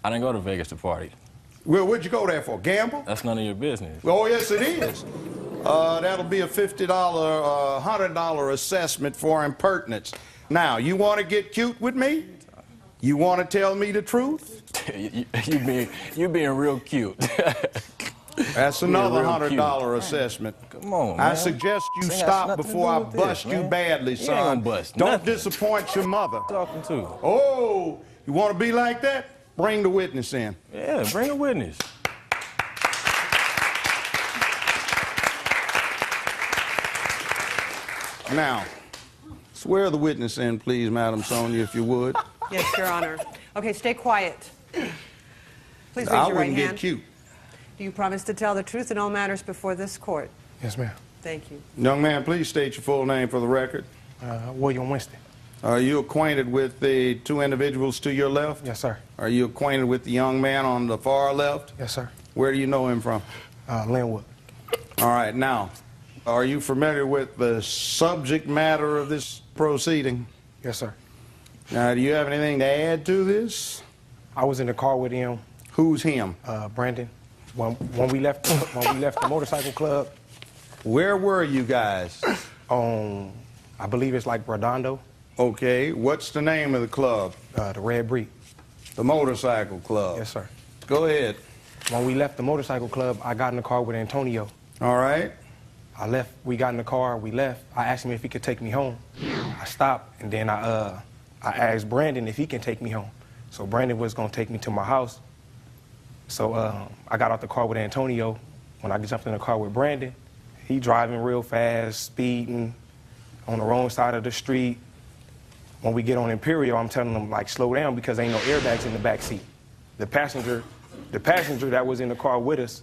I didn't go to Vegas to party. Well, what'd you go there for? Gamble? That's none of your business. Oh, yes, it is. That'll be a $50, $100 assessment for impertinence. Now, you want to get cute with me? You want to tell me the truth? you being real cute. That's another $100 assessment. Come on, man. I suggest you stop before I bust you badly, son. You ain't gonna bust Don't nothing. disappoint your mother. Talking to. Oh, you want to be like that? Bring the witness in. Yeah, bring a witness. Now, swear the witness in, please, Madam Sonia, if you would. Yes, Your Honor. Okay, stay quiet. Please raise I your right wouldn't hand. get cute. Do you promise to tell the truth in all matters before this court? Yes, ma'am. Thank you. Young man, please state your full name for the record. William Winston. Are you acquainted with the two individuals to your left? Yes, sir. Are you acquainted with the young man on the far left? Yes, sir. Where do you know him from? Linwood. All right, now, are you familiar with the subject matter of this proceeding? Yes, sir. Now, do you have anything to add to this? I was in the car with him. Who's him? Brandon. When we left the motorcycle club. Where were you guys? I believe it's like Redondo. Okay, what's the name of the club? The Red Breed. The motorcycle club. Yes, sir. Go ahead. When we left the motorcycle club, I got in the car with Antonio. All right. I left. We got in the car. We left. I asked him if he could take me home. I stopped, and then I asked Brandon if he can take me home. So Brandon was gonna take me to my house. So I got out the car with Antonio. When I jumped in the car with Brandon, he driving real fast, speeding on the wrong side of the street. When we get on Imperial, I'm telling him, like, slow down because ain't no airbags in the back seat. The passenger that was in the car with us,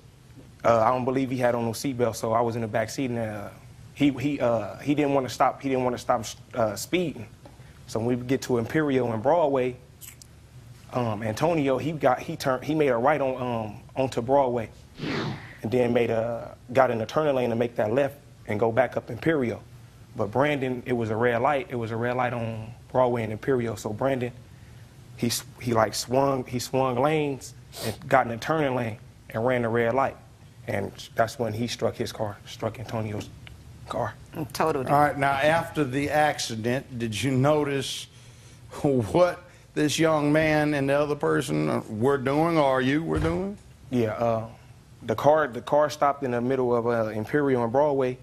I don't believe he had on no seatbelt, so I was in the back seat, and he didn't want to stop. He didn't want to stop speeding. So when we get to Imperial and Broadway, Antonio he made a right onto Broadway, and then got in the turning lane to make that left and go back up Imperial. But Brandon, it was a red light. It was a red light on Broadway and Imperial. So Brandon, he swung lanes and got in the turning lane and ran the red light. And that's when he struck Antonio's car. Totally. All right, now after the accident, did you notice what this young man and the other person were doing, or you were doing? Yeah, the car stopped in the middle of Imperial and Broadway.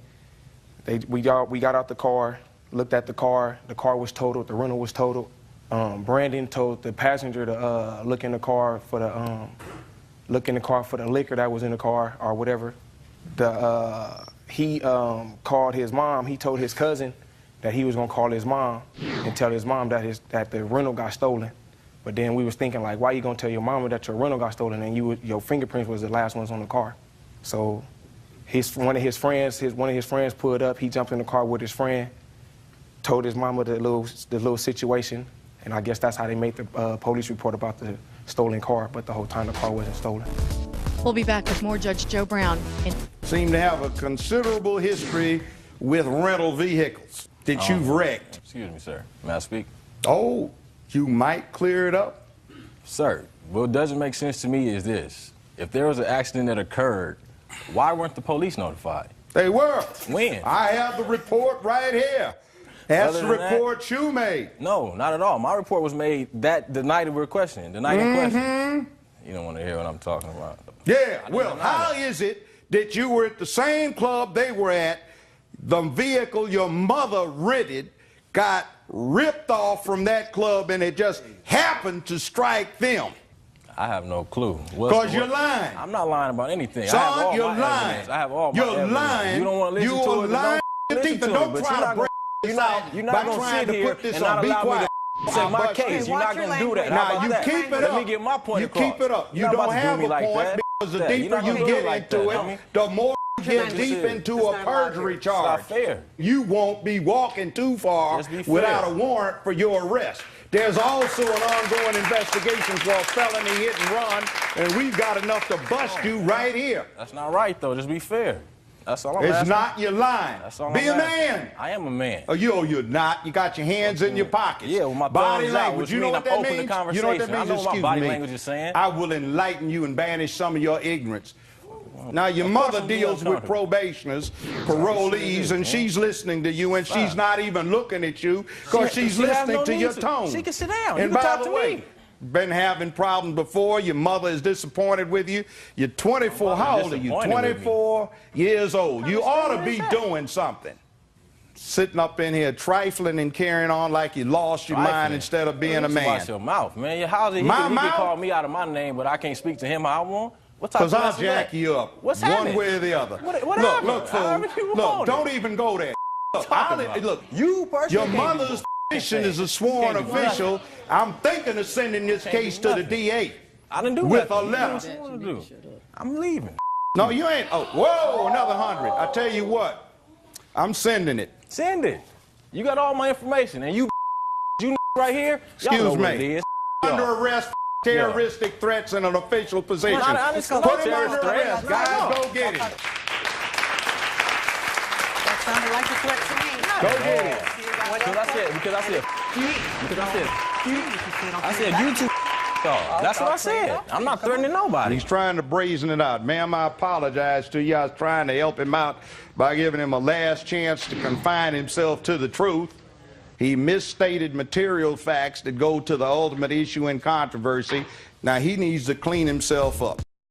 We got out the car, looked at the car was totaled, the rental was totaled. Brandon told the passenger to look in the car for the liquor that was in the car or whatever. He called his mom. He told his cousin that he was gonna call his mom and tell his mom that the rental got stolen. But then we was thinking, like, why you gonna tell your mama that your rental got stolen and your fingerprints was the last ones on the car? So one of his friends pulled up. He jumped in the car with his friend, told his mama the little situation, and I guess that's how they made the police report about the stolen car. But the whole time the car wasn't stolen. We'll be back with more Judge Joe Brown. Seem to have a considerable history with rental vehicles that you've wrecked. Excuse me, sir. May I speak? Oh, you might clear it up? Sir, what doesn't make sense to me is this. If there was an accident that occurred, why weren't the police notified? They were. When? I have the report right here. That's the report you made. No, not at all. My report was made the night we were questioning, the night in question. You don't want to hear what I'm talking about. Yeah, well, how is it that you were at the same club they were at, the vehicle your mother rented got ripped off from that club, and it just happened to strike them? I have no clue. Because you're lying. I'm not lying about anything. Son, you're lying. I have all my You're lying. You don't want to listen to it. You're lying. Don't try to break this out by trying to put this on. Be quiet. Say my case. You're not going to do that. Now, you keep it up. Let me get my point across. You keep it up. You don't have a point because the deeper you get into it, the more you get deep into a perjury charge. It's not fair. You won't be walking too far without a warrant for your arrest. There's also an ongoing investigation for a felony hit and run, and we've got enough to bust you right here. That's not right, though. Just be fair. That's all I'm It's asking. not your line. That's all Be I'm a asking. man. I am a man. Oh, you're not. You got your hands in your pockets. Yeah, with my body thumbs out, language. which You know mean what I'm that open to means? You know what that conversation. I means? know what my Excuse body me. language is saying. I will enlighten you and banish some of your ignorance. Now, your mother I'm deals with uncomfortable. probationers, parolees, and she's listening to you, and she's not even looking at you because she's she has listening no to need your to. tone. She can sit down. You And can by talk the to way, me. been having problems before. Your mother is disappointed with you. You're 24. My mother How old are you? disappointed with me. 24 years old. You ought to What be is that? doing something. Sitting up in here trifling and carrying on like you lost your mind Trifling. instead of being a You man. Watch your mouth, man. How's it? He My can mouth? call me out of my name, but I can't speak to him how I want. What type of Because I'll mess is jack that? you up What's one happening? way or the other. What look, happened? look, fool. However you Look, want don't it. even go there. Look, Talking about? look, You personally your can't mother's do position nothing. is a sworn Can't do official. nothing. I'm thinking of sending this Can't case do to the nothing. DA I didn't do with nothing. a letter. What you want to do? I'm leaving. No, you ain't. Oh, whoa, another 100. I tell you what, I'm sending it. Send it. You got all my information, and you right here. Y'all know Excuse what it me. is. Under arrest, terroristic threats in an official position. Well, I just Put call it him under terrorist arrest. threat. Guys, go get him. That sounded like a threat to me. Go get him. I said you two y'all. That's what I said. I'm not threatening nobody. He's trying to brazen it out. Ma'am, I apologize to you. I was trying to help him out by giving him a last chance to confine himself to the truth. He misstated material facts that go to the ultimate issue in controversy. Now, he needs to clean himself up.